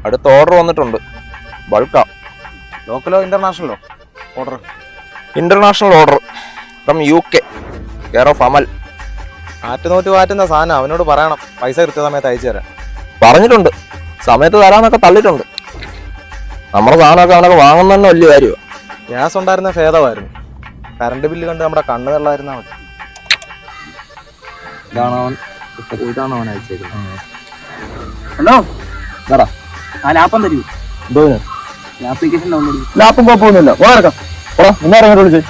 അടുത്ത ഓർഡർ വന്നിട്ടുണ്ട്. ബൾക്കാ. ലോക്കലോ ഇന്റർനാഷണലോ order? International order from UK, care of Amal. ആറ്റുനോറ്റ് മാറ്റുന്ന സാധനം അവനോട് പറയണം പൈസ കൃത്യസമയത്ത് അയച്ചു തരാൻ. പറഞ്ഞിട്ടുണ്ട്, സമയത്ത് തരാന്നൊക്കെ തള്ളിയിട്ടുണ്ട്. നമ്മുടെ സാധനമൊക്കെ അവനൊക്കെ വാങ്ങുന്ന തന്നെ വലിയ കാര്യമാണ്. ഗ്യാസ് ഉണ്ടായിരുന്ന ഭേദമായിരുന്നു. കറണ്ട് ബില്ല് കണ്ട് നമ്മുടെ കണ്ണ് തള്ളായിരുന്നാ മതി. ഇതാണ് അവൻ അയച്ചേക്കുന്നത്. ഹലോ സാറാ, ആ ലാപ്പം തരൂ. എന്തോ ആപ്ലിക്കേഷൻ ഡൗൺലോഡ് ചെയ്യും. ലാപ്പും കുഴപ്പമൊന്നുമില്ല. ഓർക്കാം ഇന്നേരം വിളിച്ചേ.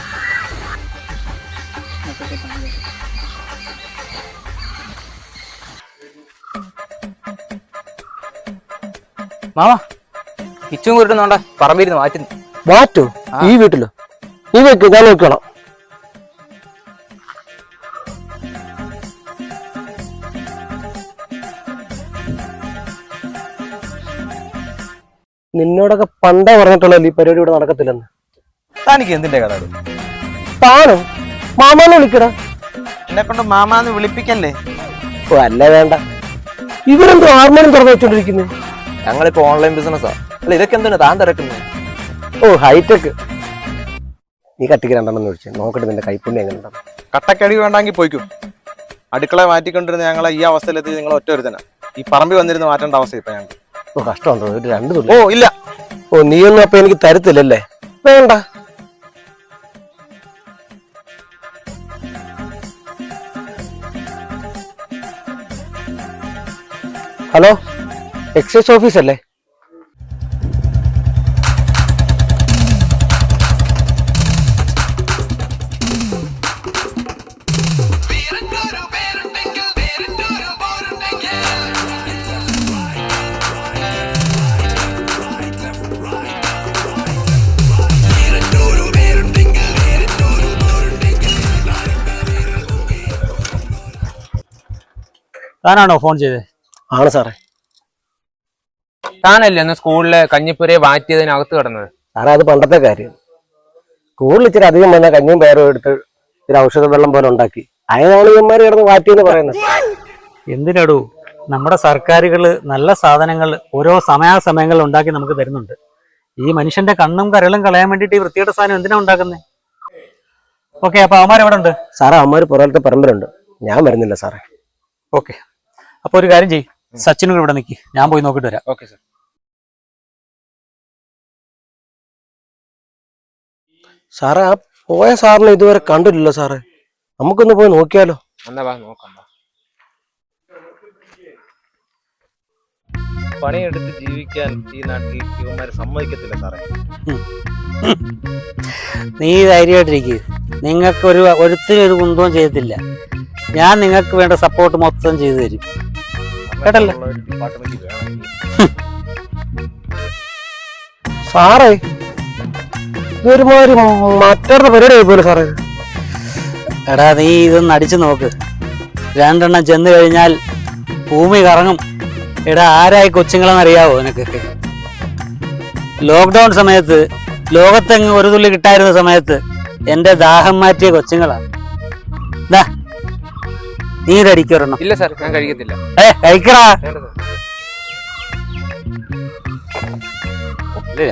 മാമാ കിച്ചും കുരുട്ടുന്നോണ്ട പറമ്പിരുന്ന് മാറ്റുന്നു. മാറ്റോ? ഈ വീട്ടിലോ? നീ വെക്ക്, ഞാൻ നോക്കണം. നിന്നോടൊക്കെ പണ്ടേ പറഞ്ഞിട്ടുള്ളല്ലോ ഈ പരിപാടി ഇവിടെ നടക്കത്തില്ലെന്ന്. തനിക്ക് എന്തിന്റെ കഥ? താനോ മാമാന്ന് വിളിക്കടാ. എന്നെ കൊണ്ട് മാമാന്ന് വിളിപ്പിക്കല്ലേ. ഓ അല്ല, വേണ്ട. ഇവരെന്തോ ഹാർമോണിയം തുറന്നു വെച്ചോണ്ടിരിക്കുന്നു. ഞങ്ങളിപ്പോ ഓൺലൈൻ ബിസിനസ്സാ. അല്ല, ഇതൊക്കെ എന്തിനാ താൻ തിരക്കുന്നത്? ഓ ഹൈടെക്. നീ കട്ടിക്ക് രണ്ടെണ്ണം വിളിച്ചു നോക്കട്ടെ നിന്റെ കൈപ്പുണ്യം എങ്ങനെ ഉണ്ടാവും. കട്ടക്കടി വേണ്ടെങ്കിൽ പോയിക്കും. അടുക്കള മാറ്റിക്കൊണ്ടിരുന്ന ഞങ്ങളെ ഈ അവസ്ഥയിലെത്തി നിങ്ങൾ ഒറ്റ ഒരുത്തന. ഈ പറമ്പി വന്നിരുന്ന് മാറ്റേണ്ട അവസ്ഥ ഇപ്പൊ ഞങ്ങൾക്ക്. ഓ കഷ്ടമുണ്ടോ? ഒരു രണ്ടു തുള്ളി. ഓ ഇല്ല. ഓ നീയൊന്നും അപ്പൊ എനിക്ക് തരത്തില്ലല്ലേ? വേണ്ട. ഹലോ, എക്സൈസ് ഓഫീസ് അല്ലേ? താനാണോ ഫോൺ ചെയ്തത്? ആണ് സാറേ. താനല്ലേ അന്ന് സ്കൂളിലെ കഞ്ഞിപ്പുരയെ മാറ്റിയതിനകത്ത് കിടന്നത്? സാറേ അത് പണ്ടത്തെ കാര്യം. സ്കൂളിൽ ഇച്ചിരി അധികം വന്ന കഞ്ഞിയും പേരും എടുത്ത് ഇച്ചിരി ഔഷധ വെള്ളം പോലെ ഉണ്ടാക്കി അതിനാണ് ഇവന്മാര് കിടന്ന് മാറ്റിയെന്ന് പറയുന്നത്. എന്തിനടൂ, നമ്മുടെ സർക്കാരുകൾ നല്ല സാധനങ്ങൾ ഓരോ സമയാസമയങ്ങളിൽ ഉണ്ടാക്കി നമുക്ക് തരുന്നുണ്ട്. ഈ മനുഷ്യന്റെ കണ്ണും കരളും കളയാൻ വേണ്ടിയിട്ട് ഈ വൃത്തിയുടെ സാധനം എന്തിനാ ഉണ്ടാക്കുന്നത്? ഓക്കെ, അപ്പൊ അവന്മാരെവിടെ ഉണ്ട്? സാറേ അവന്മാര് പുറത്തെ പറമ്പിലുണ്ട്. ഞാൻ വരുന്നില്ല സാറേ. ഓക്കെ, അപ്പൊ ഒരു കാര്യം ചെയ്യും, സച്ചിനും ഇവിടെ നിൽക്കി, ഞാൻ പോയി നോക്കിട്ട് വരാം. Okay sir. സാറേ ആ പോയ സാറിനെ ഇതുവരെ കണ്ടില്ലല്ലോ സാറേ. നമുക്കൊന്ന് പോയി നോക്കിയാലോ? എന്നാ വാ നോക്കാം. പണിയെടുത്ത് ജീവിക്കാൻ ഈ നാട്ടിൽ ഇവന്മാര് സമ്മതിക്കത്തില്ല സാറേ. നീ ധൈര്യമായിട്ടിരിക്കുക. നിങ്ങൾക്ക് ഒരുത്തിനും ഒരു കുന്തവും ചെയ്യത്തില്ല. ഞാൻ നിങ്ങൾക്ക് വേണ്ട സപ്പോർട്ട് മൊത്തം ചെയ്തു തരും. കേട്ടല്ലോ? സാറേ ഇതൊരുമാതിരി മറ്റൊരു പരിപാടി പോലെ സാറേ. എടാ നീ ഇതൊന്ന് അടിച്ചു നോക്ക്. രണ്ടെണ്ണം ചെന്ന് കഴിഞ്ഞാൽ ഭൂമി കറങ്ങും. എടാ ആരായി കൊച്ചുങ്ങളെന്നറിയാവോ നിനക്കൊക്കെ? ലോക്ക്ഡൗൺ സമയത്ത് ലോകത്തെങ്ങ് ഒരു തുള്ളി കിട്ടായിരുന്ന സമയത്ത് എന്റെ ദാഹം മാറ്റിയ കൊച്ചുങ്ങളാണ്. നീ ഇതടിക്കൊരെണ്ണം. ഇല്ല സാർ, ഞാൻ കഴിക്കത്തില്ല. കഴിക്കടാ. ഇല്ല